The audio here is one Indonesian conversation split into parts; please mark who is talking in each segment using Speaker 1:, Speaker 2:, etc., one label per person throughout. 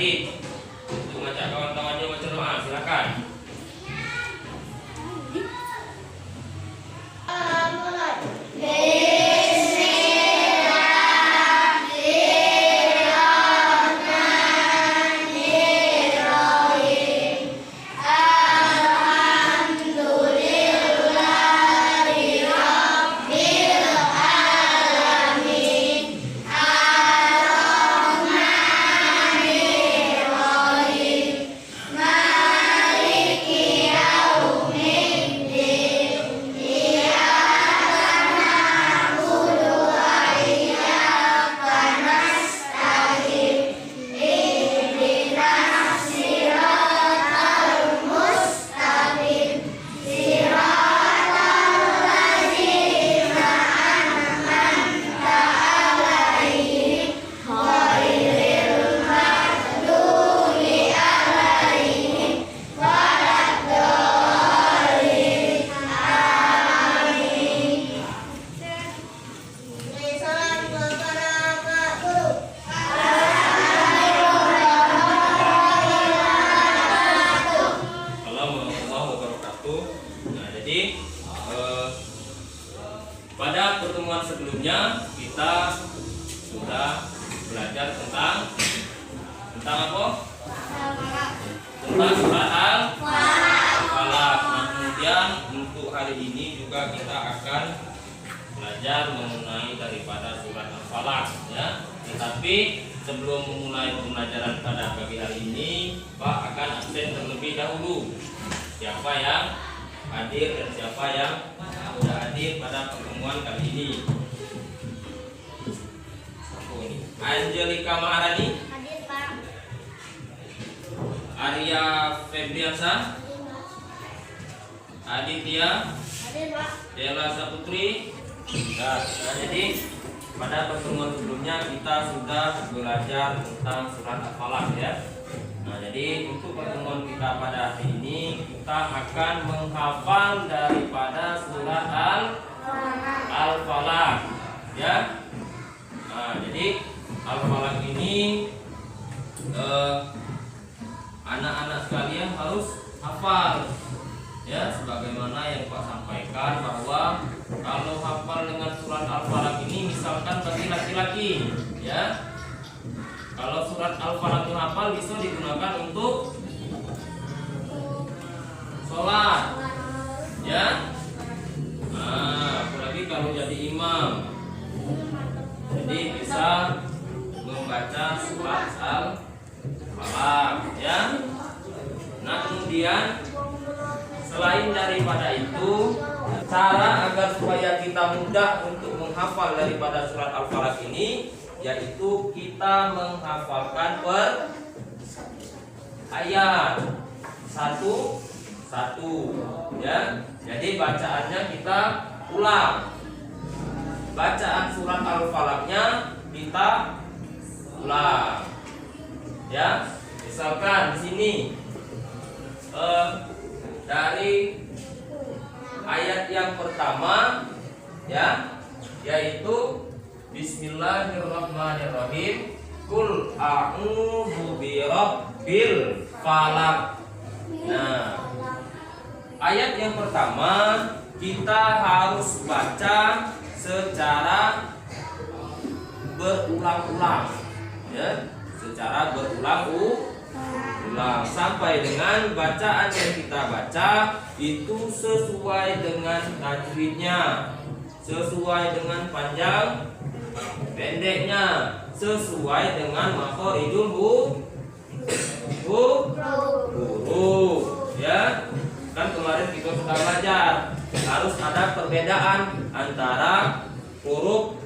Speaker 1: Adit untuk ngajak kawan-kawannya baca doa, silakan. Pada pertemuan sebelumnya kita sudah belajar tentang apa? Tentang surat Al-Falaq. Nah, kemudian untuk hari ini juga kita akan belajar mengenai daripada surat Al-Falaq, ya. Tetapi sebelum memulai pembelajaran pada pagi hari ini, Pak akan absen terlebih dahulu. Siapa yang hadir dan siapa yang sudah hadir pada pertemuan kali ini? Angelika Maharani,
Speaker 2: Hadir, Pak.
Speaker 1: Arya Febriansa, Aditya,
Speaker 2: Hadir, Pak.
Speaker 1: Dela Saputri. Nah, jadi pada pertemuan sebelumnya kita sudah belajar tentang surat Al-Falaq, ya. Nah, jadi untuk pertemuan kita pada hari ini kita akan menghafal daripada surat Al-Falaq, ya. Nah, jadi Al-Falaq ini anak-anak sekalian harus hafal, ya, sebagaimana yang Pak sampaikan bahwa kalau hafal dengan surat Al-Falaq ini misalkan bagi laki-laki, ya, kalau surat Al-Falaq hafal bisa digunakan untuk sholat, ya. Nah, apalagi kalau jadi imam, jadi bisa membaca surat Al-Falaq, ya. Nah, kemudian selain daripada itu, cara agar supaya kita mudah untuk menghafal daripada surat Al-Falaq ini, yaitu kita menghafalkan per ayat satu, ya. Jadi bacaannya kita ulang. Bacaan surat Al-Falaqnya kita ulang, ya. Misalkan di sini dari ayat yang pertama, ya, yaitu Bismillahirrahmanirrahim. Qul a'udzu birabbil falaq. Nah, ayat yang pertama kita harus baca secara berulang-ulang, ya, secara berulang-ulang sampai dengan bacaan yang kita baca itu sesuai dengan tajwidnya, sesuai dengan panjang pendeknya, sesuai dengan makhorijul huruf, ya. Kan kemarin kita sudah belajar harus ada perbedaan antara huruf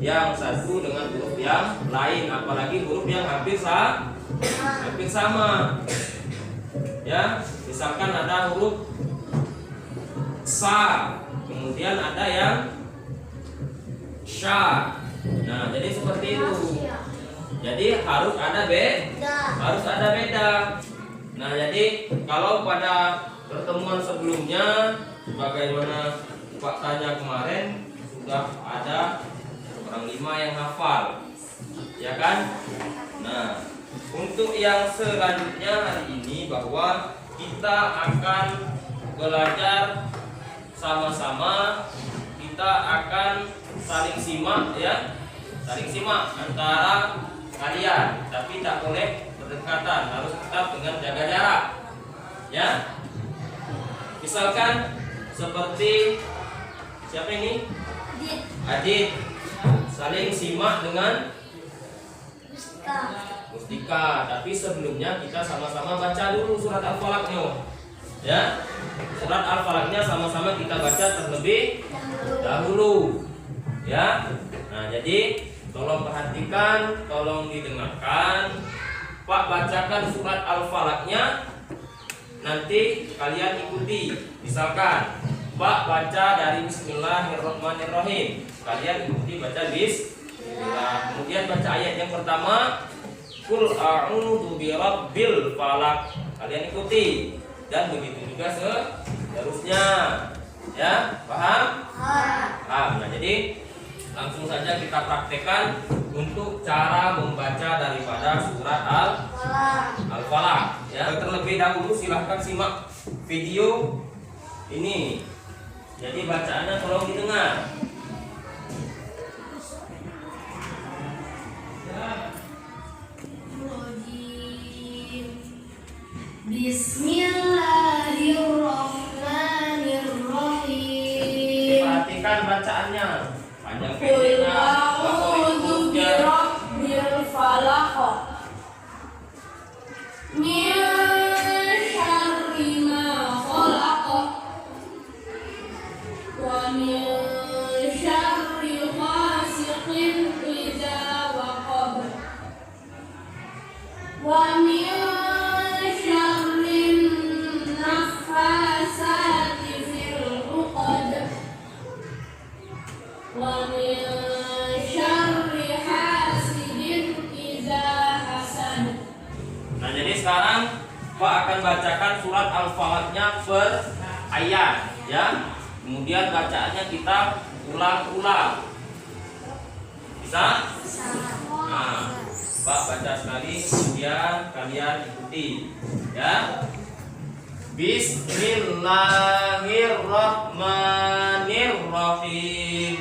Speaker 1: yang satu dengan huruf yang lain, apalagi huruf yang hampir sama, ya. Misalkan ada huruf sa, kemudian ada yang sya. Nah, jadi seperti itu. Jadi harus ada beda. Nah, jadi kalau pada pertemuan sebelumnya sebagaimana Pak tanya kemarin, sudah ada orang 5 yang hafal, ya kan? Nah, Untuk yang selanjutnya hari ini bahwa kita akan belajar sama-sama, kita akan saling simak ya, saling simak antara kalian, tapi tak boleh berdekatan, harus tetap dengan jaga jarak ya. Misalkan seperti siapa ini? Adit. Saling simak dengan Mustika. Tapi sebelumnya kita sama-sama baca dulu surat Al-Falaqnya ya. Surat Al-Falaqnya sama-sama kita baca terlebih dahulu ya. Nah, jadi tolong perhatikan, tolong didengarkan. Pak bacakan surat Al-Falaqnya, nanti kalian ikuti. Misalkan Pak baca dari Bismillahirrahmanirrahim, kalian ikuti baca Bismillah. Kemudian baca ayat yang pertama, Qul a'udzu birabbil falaq, kalian ikuti. Dan begitu juga seterusnya ya. Paham? Paham. Nah, jadi langsung saja kita praktekkan untuk cara membaca daripada surat Al-Falaq ya. Terlebih dahulu silahkan simak video ini. Jadi bacaannya tolong didengar.
Speaker 2: Bismillahirrahmanirrahim.
Speaker 1: Perhatikan bacaannya. Panjang
Speaker 2: Qul
Speaker 1: pendeknya.
Speaker 2: a'udzu birabbil falaq. Min syarri ma khalaq. Wa min syarri ghasiqin idza waqab. Wa min syarri naffasati fil 'uqad. Wa min syarri hasidin idza hasad.
Speaker 1: Nah, jadi sekarang Pak akan bacakan surat Al-Falaqnya per ayat ya. Kemudian bacaannya kita ulang-ulang. Bisa? Nah, Pak baca sekali, kemudian kalian ikuti ya. Bismillahirrahmanirrahim.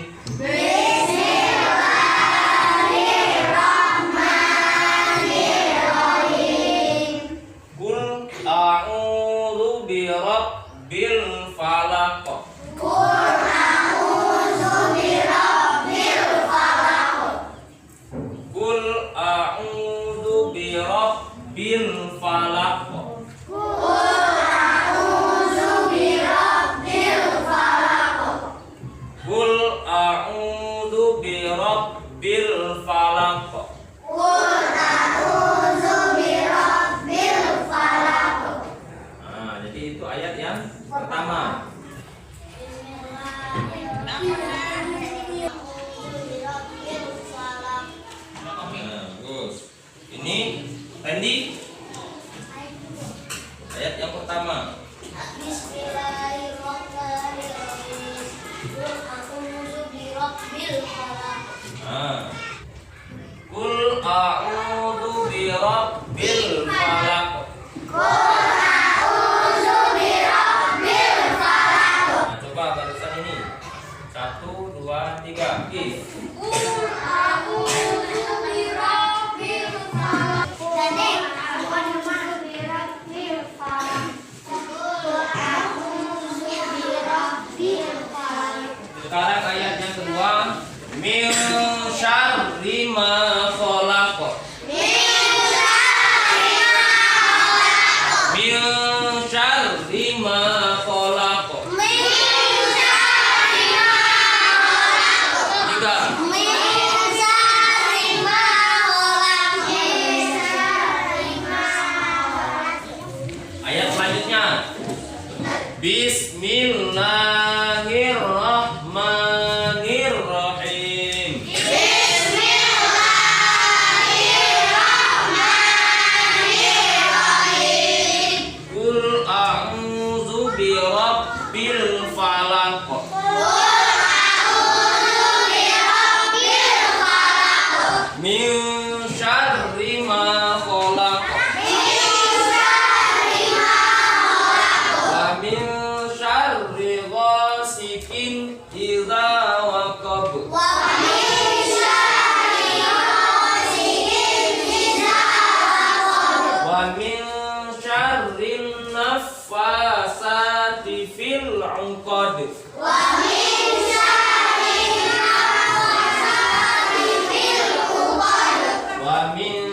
Speaker 1: Qul a'udzu birabbil falaq. Qul a'udzu birabbil falaq. Qul a'udzu birabbil falaq. Nah, jadi itu ayat yang pertama. Nah, bagus. Ini Randy. Ayat yang pertama. Nah. Qul a'udzu birabbil falaq. Nah, coba barisan ini. 1, 2, 3. Kis. Sekarang ayat yang kedua. Min syarri ma khalaq. Min syarri ma khalaq. Tiga. Ayat selanjutnya. Bismillahirrahmanirrahim. Qul a'udzu birabbil falaq. Min syarri ma khalaq. uqad. Wa min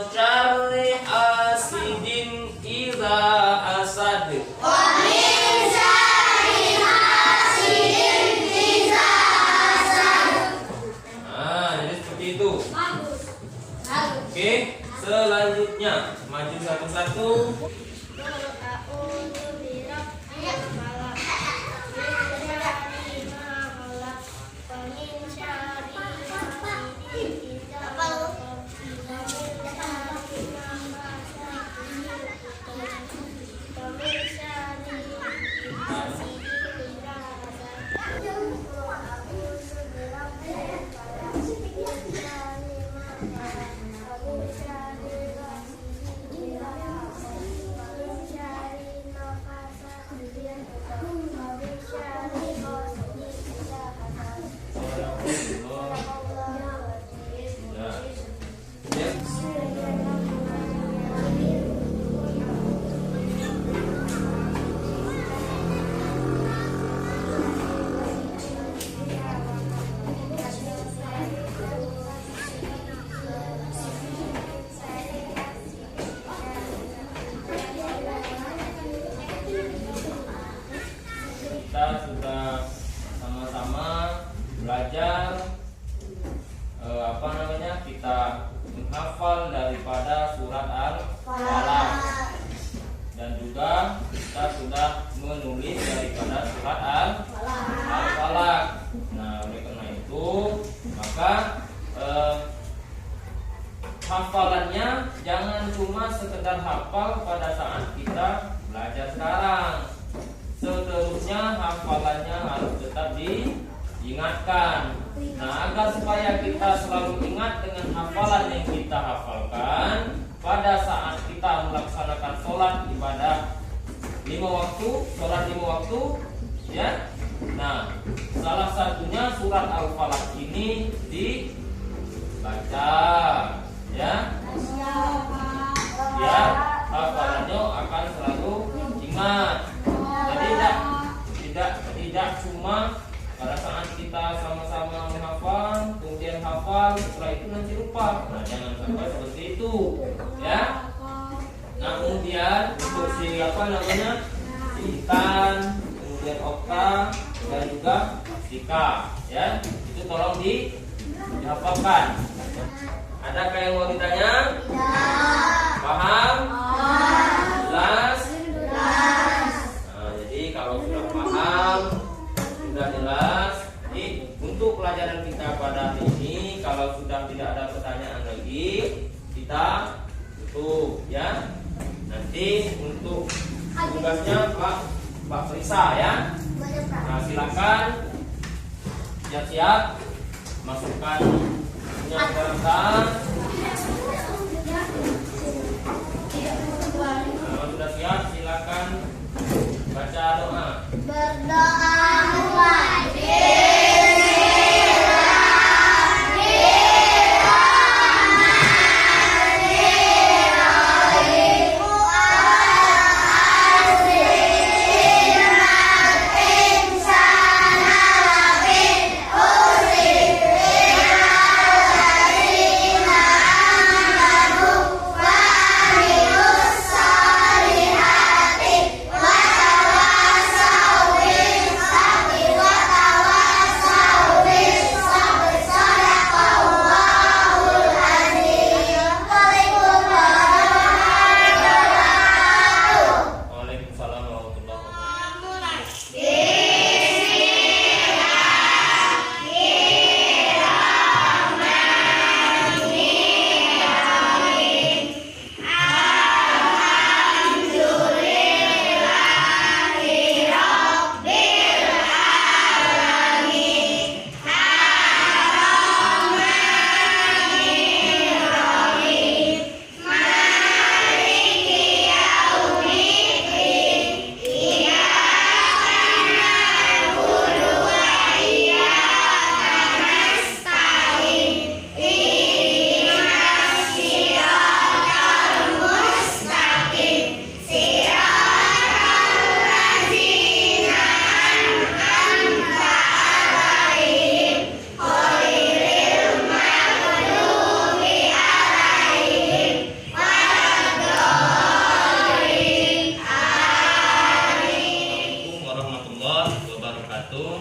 Speaker 1: syarri hasidin idza hasad. Nah, jadi seperti itu. Oke, selanjutnya maju satu-satu. Kita sudah sama-sama belajar kita menghafal daripada surat Al-Falaq, dan juga kita sudah menulis daripada surat Al-Falaq. Nah, oleh karena itu maka hafalannya jangan cuma sekedar hafal pada saat kita belajar sekarang. Seterusnya hafalannya harus tetap diingatkan. Nah, agar supaya kita selalu ingat dengan hafalan yang kita hafalkan pada saat kita melaksanakan sholat ibadah 5 waktu, sholat 5 waktu, ya. Nah, salah satunya surat Al-Falaq ini dibaca, ya. Ya, hafalannya akan selalu ingat. Tidak cuma pada saat kita sama-sama menghafal, kemudian hafal, setelah itu nanti lupa. Nah, jangan sampai seperti itu, ya. Nah, kemudian untuk si Intan, kemudian Okta dan juga Sika, ya, itu tolong dihafalkan. Adakah yang mau ditanya? Paham? Jelas? Nah, jadi kalau sudah paham, sudah jelas, untuk pelajaran kita pada hari ini, kalau sudah tidak ada pertanyaan lagi, kita tutup, ya. Nanti untuk tugasnya Pak Risa, ya. Nah, silakan siap-siap masukkan dalam tas. Kalau sudah siap, silakan baca doa.
Speaker 3: Berdoa
Speaker 1: wabarakatuh.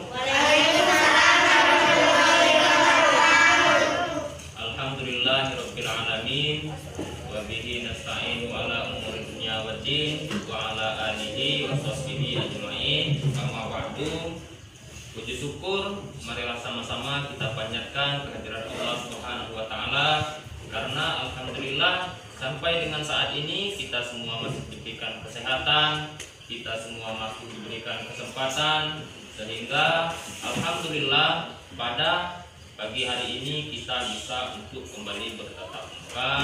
Speaker 1: Alhamdulillahirabbil alamin wa bihi nasta'inu ala umuri dunya waddin wa ala alihi wa sahbihi ajmain. Amma ba'du. Puji syukur marilah sama-sama kita panjatkan kehadirat Allah Subhanahu wa taala, karena alhamdulillah sampai dengan saat ini kita semua masih diberikan kesehatan, kita semua masih diberikan kesempatan, sehingga alhamdulillah pada pagi hari ini kita bisa untuk kembali bertatap muka,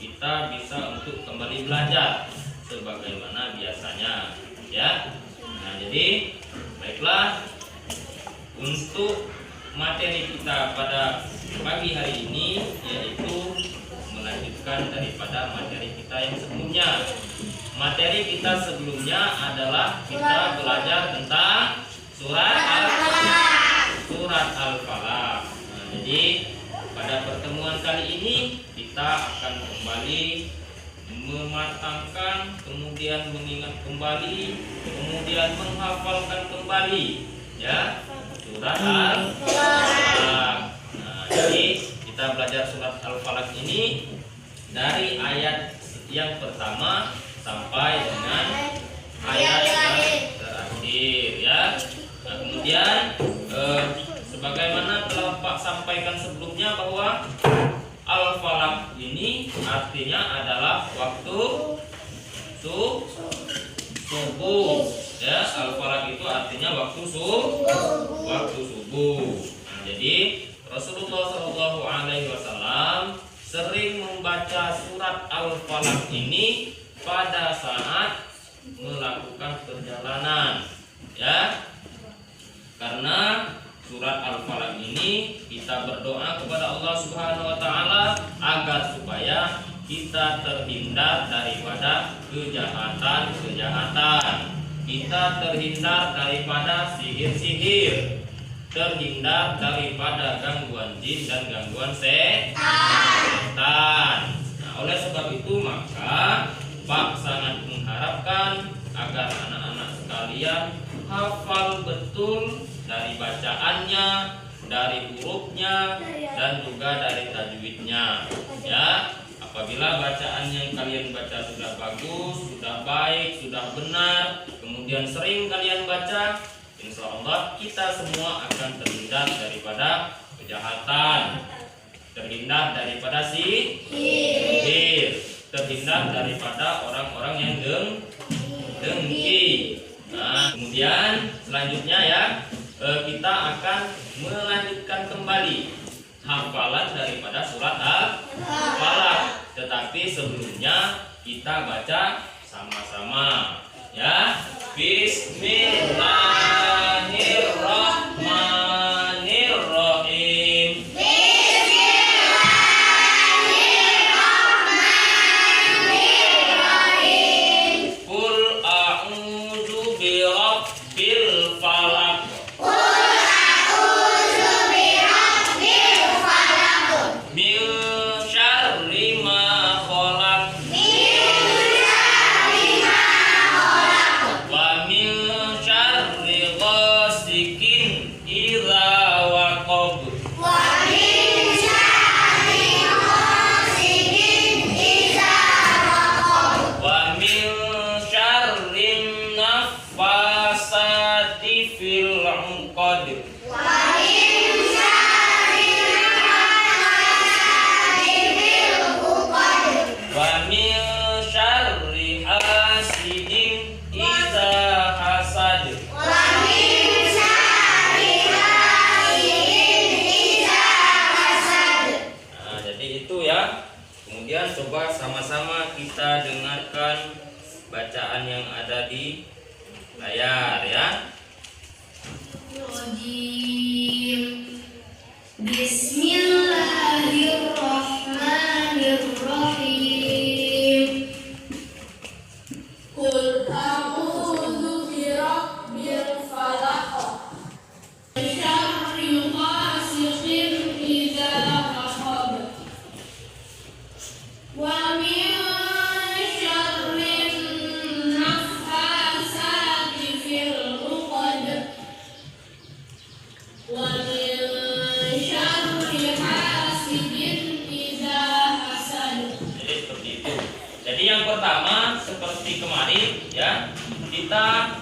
Speaker 1: kita bisa untuk kembali belajar sebagaimana biasanya, ya. Nah, jadi baiklah, untuk materi kita pada pagi hari ini yaitu melanjutkan daripada materi kita yang sebelumnya. Materi kita sebelumnya adalah kita belajar tentang surat Al-Falaq. Nah, jadi pada pertemuan kali ini kita akan kembali mematangkan, kemudian mengingat kembali, kemudian menghafalkan kembali, ya, surat Al-Falaq. Nah, jadi kita belajar surat Al-Falaq ini dari ayat yang pertama sampai dengan ayat yang terakhir, ya. Nah, kemudian sebagaimana telah Pak sampaikan sebelumnya bahwa Al-Falaq ini artinya adalah waktu subuh, ya. Al-Falaq itu artinya waktu subuh. Nah, jadi Rasulullah Shallallahu Alaihi Wasallam sering membaca surat Al-Falaq ini pada saat melakukan perjalanan, ya. Karena surat Al-Falaq ini kita berdoa kepada Allah Subhanahu wa taala agar supaya kita terhindar daripada kejahatan-kejahatan, kita terhindar daripada sihir-sihir, terhindar daripada gangguan jin dan gangguan setan. Nah, oleh sebab itu maka Pak sangat mengharapkan agar anak-anak sekalian hafal betul dari bacaannya, dari hurufnya, dan juga dari tajwidnya, ya. Apabila bacaan yang kalian baca sudah bagus, sudah baik, sudah benar, kemudian sering kalian baca, insya Allah kita semua akan terhindar daripada kejahatan, terhindar daripada sihir, terhindar daripada orang-orang yang dengki. Nah, kemudian selanjutnya, ya, kita akan melanjutkan kembali hafalan daripada surat Al-Falaq. Tetapi sebelumnya kita baca sama-sama, ya. Bismillahirrahmanirrahim. Qul a'udzu birabbil falaq. Min syarri ma khalaq. Wa min syarri ghasikin idza waqab. Wa min syarri naffasati fil 'uqad. Wa min syarri hasidin idza hasad. Nah, jadi itu, ya. Kemudian coba sama-sama kita dengarkan bacaan yang ada di layar, ya.
Speaker 2: Yujib
Speaker 1: tertarik ya, kita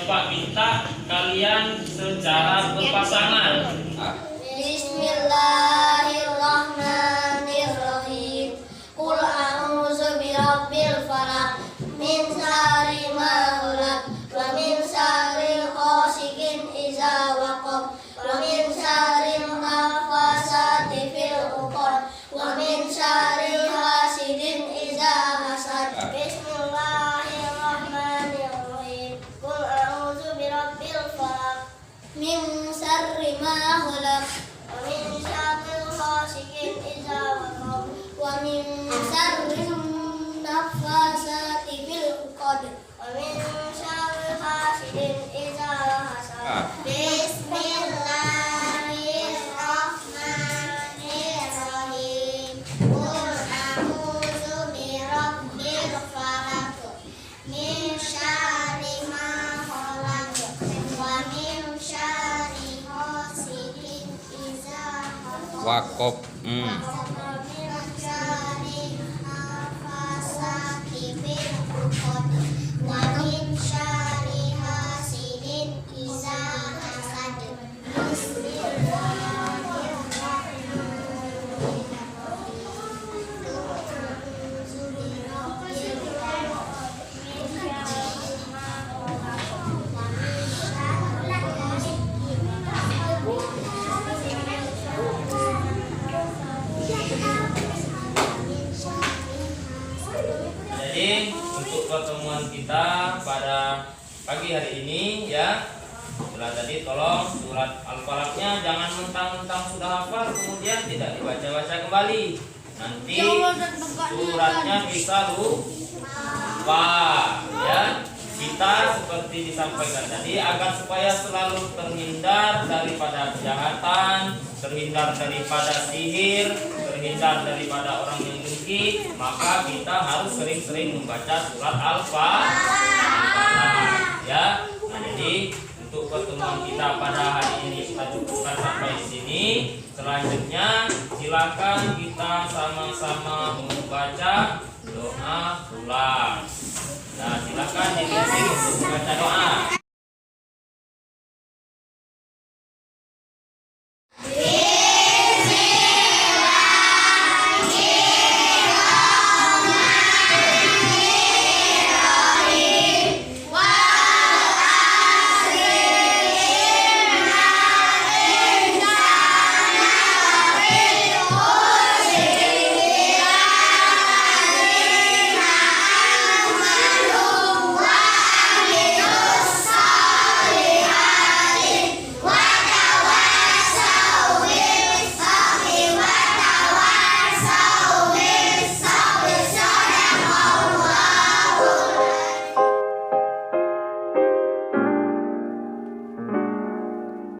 Speaker 1: Pak minta kalian secara berpasangan.
Speaker 3: Bismillahirrahmanirrahim. Qul a'udzu birabbil falaq min syarri ma khalaq wa min syarril ghasiqin idza waqab wa min syarril nafasati fil 'uqad wa min syarril hasidin idza hasad. Bismillahirrahmanirrahim. Qul a'udzu birabbil falaq min syarri ma khalaq wa min syarril ghasiqin idza waqab wa min syarril nafasati fil 'uqad wa min syarril hasidin idza hasad. Bismillahirrahmanirrahim. Qul a'udzu birabbil falaq min syarri ma khalaq wa min syarri hasidin idza hasad.
Speaker 4: Wakop.
Speaker 1: Jadi untuk pertemuan kita pada pagi hari ini ya, setelah tadi tolong surat Al-Falaqnya jangan mentang-mentang sudah hafal kemudian tidak dibaca-baca kembali. Nanti suratnya bisa lupa ya. Kita seperti disampaikan tadi agar supaya selalu terhindar daripada kejahatan, terhindar daripada sihir, terhindar daripada orang yang dengki, maka kita harus sering-sering membaca surat Al-Falaq ya. Nah, jadi untuk pertemuan kita pada hari ini kita cukupkan sampai di sini. Selanjutnya silakan kita sama-sama membaca doa pulang. Nah, silakan dipimpin untuk membaca doa.